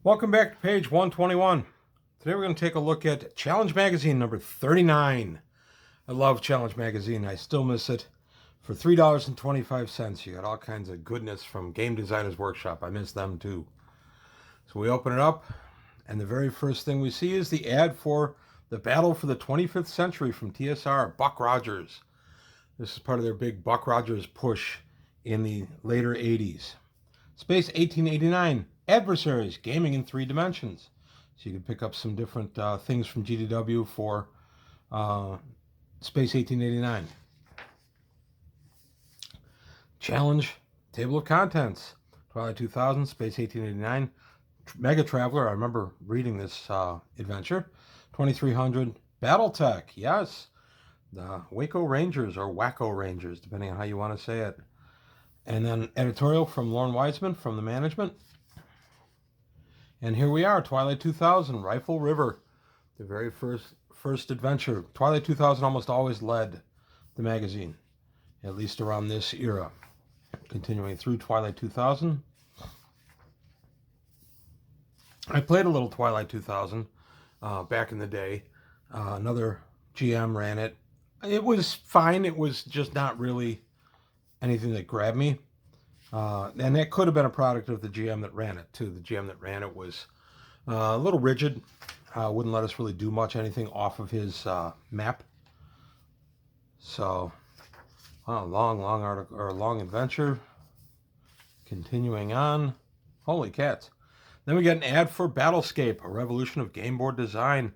Welcome back to page 121. Today we're going to take a look at Challenge Magazine number 39. I love Challenge Magazine. I still miss it. For $3.25, you got all kinds of goodness from Game Designers Workshop. I miss them too. So we open it up, and the very first thing we see is the ad for the Battle for the 25th Century from TSR, Buck Rogers. This is part of their big Buck Rogers push in the later 80s. Space 1889. Adversaries, gaming in 3 dimensions. So you can pick up some different things from GDW for Space 1889. Challenge, table of contents. Twilight 2000, Space 1889. Mega Traveler, I remember reading this adventure. 2300, Battletech, yes. The Waco Rangers, or Wacko Rangers, depending on how you want to say it. And then editorial from Lauren Wiseman from the management. And here we are, Twilight 2000, Rifle River, the very first adventure. Twilight 2000 almost always led the magazine, at least around this era. Continuing through Twilight 2000. I played a little Twilight 2000 back in the day. Another GM ran it. It was fine. It was just not really anything that grabbed me. And that could have been a product of the GM that ran it, too. The GM that ran it was a little rigid. Wouldn't let us really do much anything off of his map. So, long article, or long adventure. Continuing on. Holy cats. Then we get an ad for Battlescape, a revolution of game board design.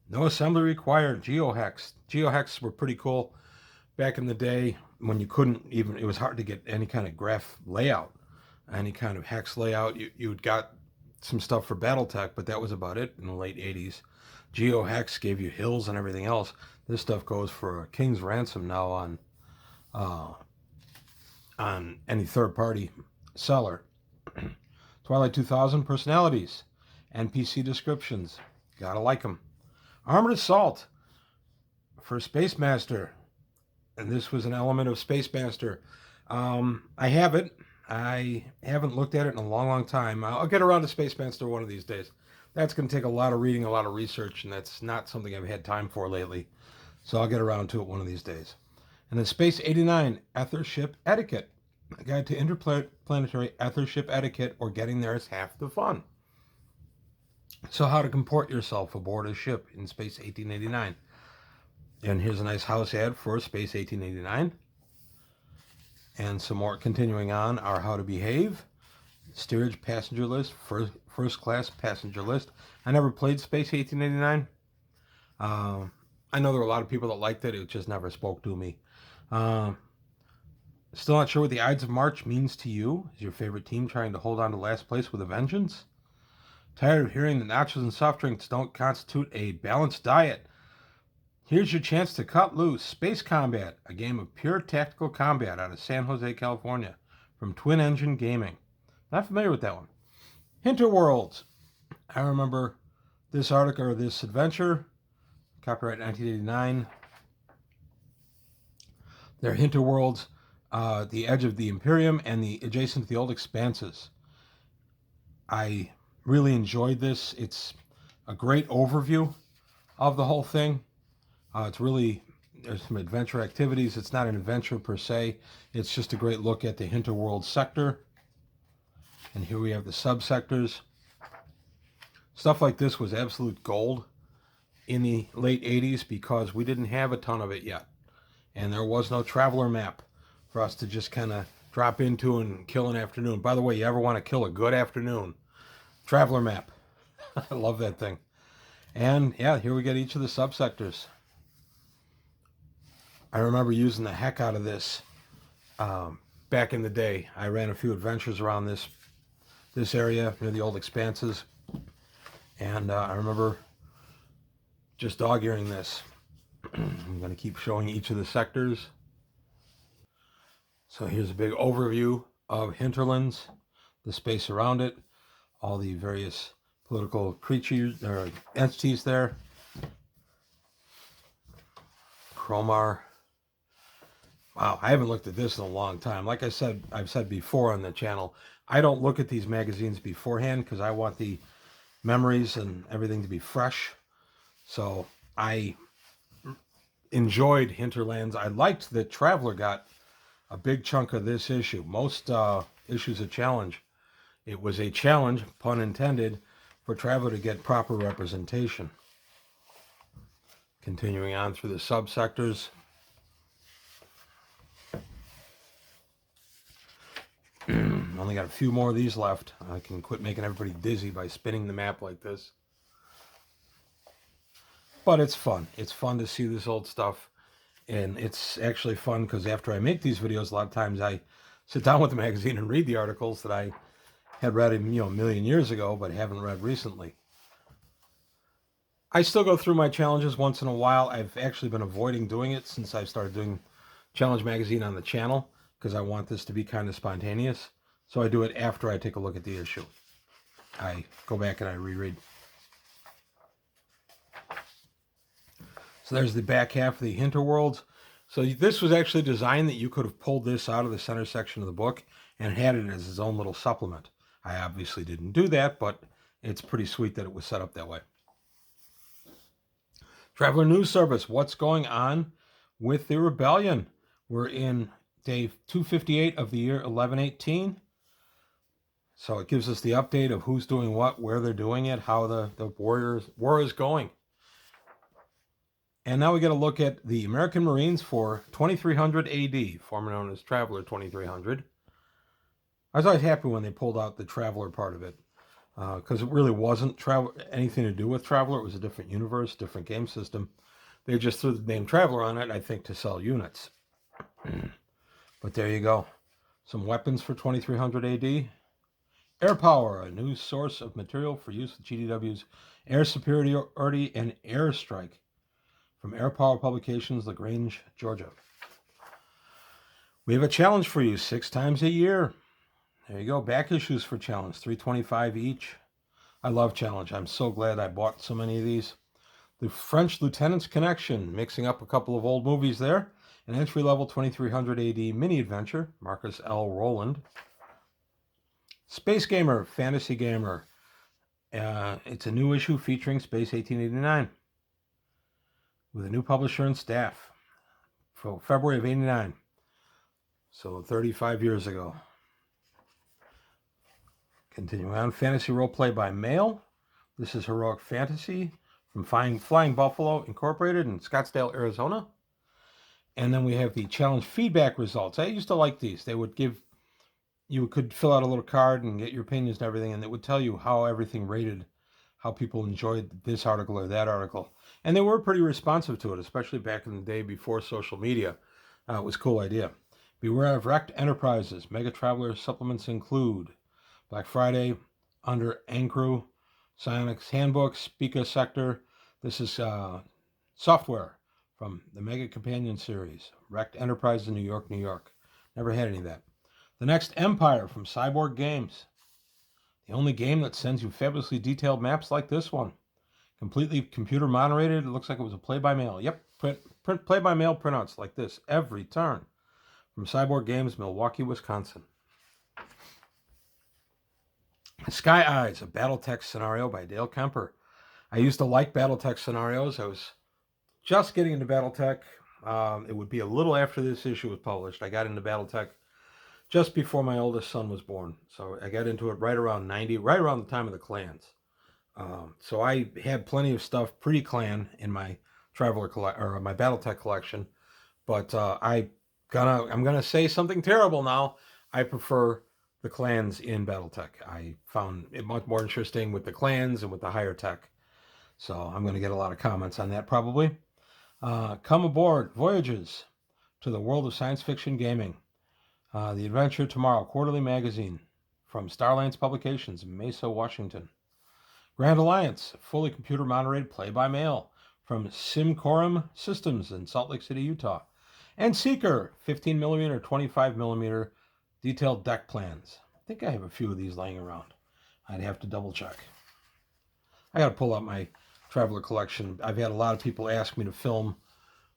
No assembly required. GeoHex. GeoHex were pretty cool back in the day when you couldn't even, it was hard to get any kind of graph layout, any kind of hex layout. You'd got some stuff for Battletech, but that was about it in the late 80s. GeoHex gave you hills and everything else. This stuff goes for a king's ransom now on any third-party seller. Twilight 2000 personalities, NPC descriptions. Gotta like them. Armored Assault for Space Master. And this was an element of Space Master. I have it. I haven't looked at it in a long time. I'll get around to Space Master one of these days. That's going to take a lot of reading, a lot of research, and that's not something I've had time for lately. So I'll get around to it one of these days. And then Space 89, Ethership Etiquette. A guide to interplanetary ethership etiquette, or getting there is half the fun. So how to comport yourself aboard a ship in Space 1889. And here's a nice house ad for Space 1889. And some more continuing on are how to behave. Steerage passenger list, first class passenger list. I never played Space 1889. I know there were a lot of people that liked it. It just never spoke to me. Still not sure what the Ides of March means to you. Is your favorite team trying to hold on to last place with a vengeance? Tired of hearing that nachos and soft drinks don't constitute a balanced diet? Here's your chance to cut loose. Space Combat, a game of pure tactical combat out of San Jose, California, from Twin Engine Gaming. Not familiar with that one. Hinterworlds. I remember this article, or this adventure, copyright 1989. They're Hinterworlds, the edge of the Imperium and the adjacent to the old expanses. I really enjoyed this. It's a great overview of the whole thing. It's really, there's some adventure activities. It's not an adventure per se. It's just a great look at the Hinterworld sector. And here we have the subsectors. Stuff like this was absolute gold in the late 80s because we didn't have a ton of it yet. And there was no traveler map for us to just kind of drop into and kill an afternoon. By the way, you ever want to kill a good afternoon? Traveler map. I love that thing. And yeah, here we get each of the subsectors. I remember using the heck out of this back in the day. I ran a few adventures around this area near the old expanses. And I remember just dog-earing this. I'm going to keep showing each of the sectors. So here's a big overview of Hinterlands, the space around it, all the various political creatures or entities there. Chromar. Wow, I haven't looked at this in a long time. Like I've said before on the channel, I don't look at these magazines beforehand because I want the memories and everything to be fresh. So I enjoyed Hinterlands. I liked that Traveler got a big chunk of this issue. Most issues a challenge. It was a challenge, pun intended, for Traveler to get proper representation. Continuing on through the subsectors. Only got a few more of these left. I can quit making everybody dizzy by spinning the map like this. But it's fun. It's fun to see this old stuff. And it's actually fun because after I make these videos, a lot of times I sit down with the magazine and read the articles that I had read, a million years ago, but haven't read recently. I still go through my challenges once in a while. I've actually been avoiding doing it since I started doing Challenge Magazine on the channel because I want this to be kind of spontaneous. So I do it after I take a look at the issue. I go back and I reread. So there's the back half of the Hinterworlds. So this was actually designed that you could have pulled this out of the center section of the book and had it as its own little supplement. I obviously didn't do that, but it's pretty sweet that it was set up that way. Traveler News Service, what's going on with the rebellion? We're in day 258 of the year 1118. So it gives us the update of who's doing what, where they're doing it, how the war is going. And now we get a look at the American Marines for 2300 AD, formerly known as Traveler 2300. I was always happy when they pulled out the Traveler part of it, because it really wasn't anything to do with Traveler. It was a different universe, different game system. They just threw the name Traveler on it, I think, to sell units. But there you go. Some weapons for 2300 AD. Air Power, a new source of material for use with GDW's Air Superiority and Airstrike. From Air Power Publications, LaGrange, Georgia. We have a challenge for you 6 times a year. There you go. Back issues for challenge, $3.25 each. I love challenge. I'm so glad I bought so many of these. The French Lieutenant's Connection, mixing up a couple of old movies there. An entry-level 2300 AD mini-adventure, Marcus L. Rowland. Space Gamer, Fantasy Gamer. It's a new issue featuring Space 1889. With a new publisher and staff. For February of 89. So 35 years ago. Continuing on, Fantasy Roleplay by Mail. This is Heroic Fantasy from Flying Buffalo Incorporated in Scottsdale, Arizona. And then we have the challenge feedback results. I used to like these. They would give, you could fill out a little card and get your opinions and everything, and it would tell you how everything rated, how people enjoyed this article or that article. And they were pretty responsive to it, especially back in the day before social media. It was a cool idea. Beware of Wrecked Enterprises. Mega Traveler supplements include Black Friday, Under Ankru, Psionics Handbook, Spica Sector. This is software from the Mega Companion series. Wrecked Enterprises in New York, New York. Never had any of that. The Next Empire from Cyborg Games. The only game that sends you fabulously detailed maps like this one. Completely computer moderated. It looks like it was a play-by-mail. Yep, print play-by-mail printouts like this every turn. From Cyborg Games, Milwaukee, Wisconsin. Sky Eyes, a Battletech scenario by Dale Kemper. I used to like Battletech scenarios. I was just getting into Battletech. It would be a little after this issue was published. I got into Battletech just before my oldest son was born. So I got into it right around 90, right around the time of the clans. So I had plenty of stuff pre-clan in my my Battletech collection. But I'm gonna say something terrible now. I prefer the clans in Battletech. I found it much more interesting with the clans and with the higher tech. So I'm going to get a lot of comments on that probably. Come aboard, Voyages to the world of science fiction gaming. The Adventure Tomorrow Quarterly Magazine from Starlines Publications in Mesa, Washington. Grand Alliance, fully computer moderated play-by-mail from Simcorum Systems in Salt Lake City, Utah. And Seeker, 15mm, 25mm detailed deck plans. I think I have a few of these laying around. I'd have to double check. I got to pull out my Traveler collection. I've had a lot of people ask me to film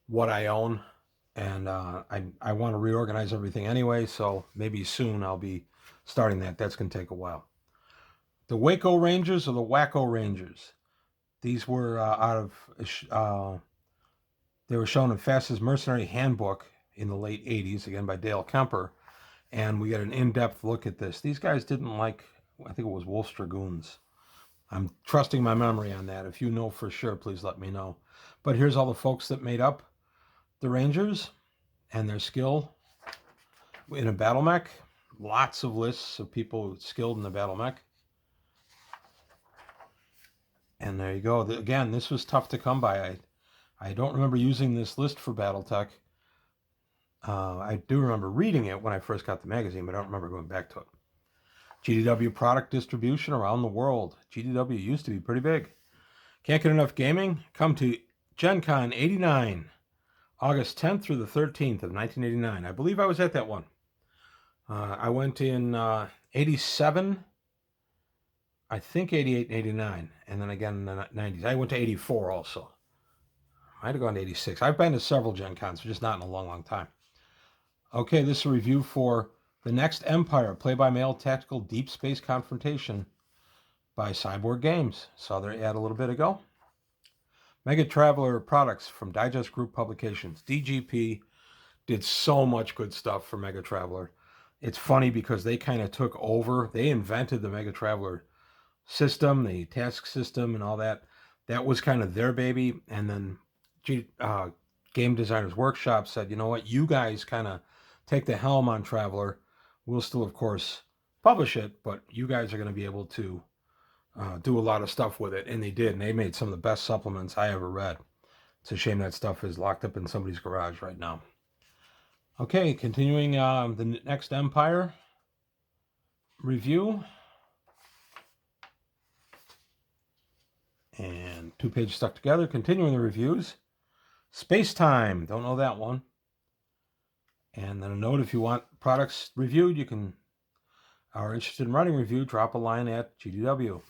what I own, and I want to reorganize everything anyway, so maybe soon I'll be starting that. That's going to take a while. The Waco Rangers or the Wacko Rangers. These were they were shown in Fastest Mercenary Handbook in the late 80s, again by Dale Kemper. And we get an in-depth look at this. These guys didn't like, I think it was Wolf's Dragoons. I'm trusting my memory on that. If you know for sure, please let me know. But here's all the folks that made up the Rangers and their skill in a battle mech. Lots of lists of people skilled in the battle mech. And there you go. Again, this was tough to come by. I don't remember using this list for Battletech. I do remember reading it when I first got the magazine, but I don't remember going back to it. GDW product distribution around the world. GDW used to be pretty big. Can't get enough gaming? Come to Gen Con 89, August 10th through the 13th of 1989. I believe I was at that one. I went in 87, I think 88 and 89, and then again in the 90s. I went to 84 also. I might have gone to 86. I've been to several Gen Cons, just not in a long, long time. Okay, this is a review for The Next Empire, play-by-mail tactical deep space confrontation by Cyborg Games. Saw their ad a little bit ago. Mega Traveler products from Digest Group Publications. DGP did so much good stuff for Mega Traveler. It's funny because they kind of took over. They invented the Mega Traveler system, the task system and all that. That was kind of their baby. And then Game Designers Workshop said, you know what, you guys kind of take the helm on Traveler. We'll still, of course, publish it, but you guys are going to be able to do a lot of stuff with it. And they did. And they made some of the best supplements I ever read. It's a shame that stuff is locked up in somebody's garage right now. Okay, continuing the Next Empire review. And 2 pages stuck together. Continuing the reviews. Space Time. Don't know that one. And then a note, if you want products reviewed, you can, are interested in writing review, drop a line at GDW.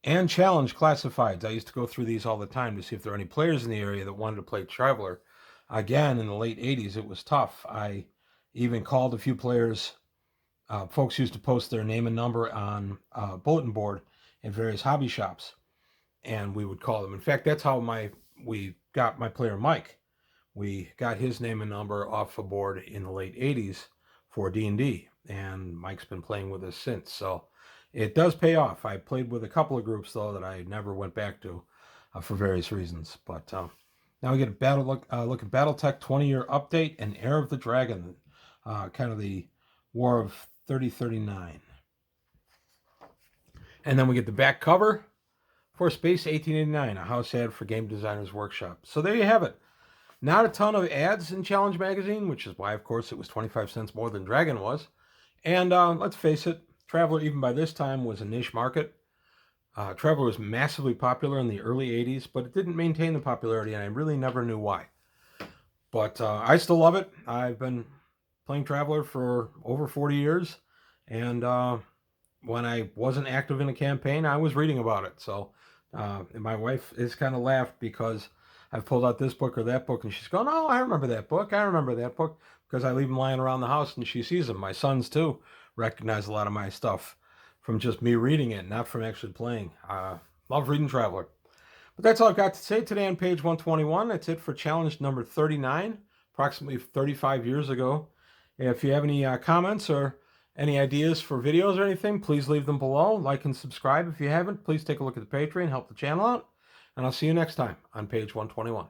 And Challenge Classifieds. I used to go through these all the time to see if there are any players in the area that wanted to play Traveler. Again, in the late 80s, it was tough. I even called a few players. Folks used to post their name and number on a bulletin board in various hobby shops, and we would call them. In fact, that's how we got my player Mike. We got his name and number off a board in the late 80s for D&D, and Mike's been playing with us since. So it does pay off. I played with a couple of groups, though, that I never went back to for various reasons. But now we get a look at Battletech 20-year update and Heir of the Dragon, kind of the War of 3039. And then we get the back cover for Space 1889, a house ad for Game Designers Workshop. So there you have it. Not a ton of ads in Challenge Magazine, which is why, of course, it was 25 cents more than Dragon was. And let's face it, Traveler, even by this time, was a niche market. Traveler was massively popular in the early 80s, but it didn't maintain the popularity, and I really never knew why. But I still love it. I've been playing Traveler for over 40 years, and when I wasn't active in a campaign, I was reading about it. So and my wife is kind of laughed because I've pulled out this book or that book, and she's going, oh, I remember that book. I remember that book, because I leave them lying around the house, and she sees them. My sons, too, recognize a lot of my stuff from just me reading it, not from actually playing. Love reading Traveler. But that's all I've got to say today on page 121. That's it for challenge number 39, approximately 35 years ago. If you have any comments or any ideas for videos or anything, please leave them below. Like and subscribe if you haven't. Please take a look at the Patreon, help the channel out. And I'll see you next time on page 121.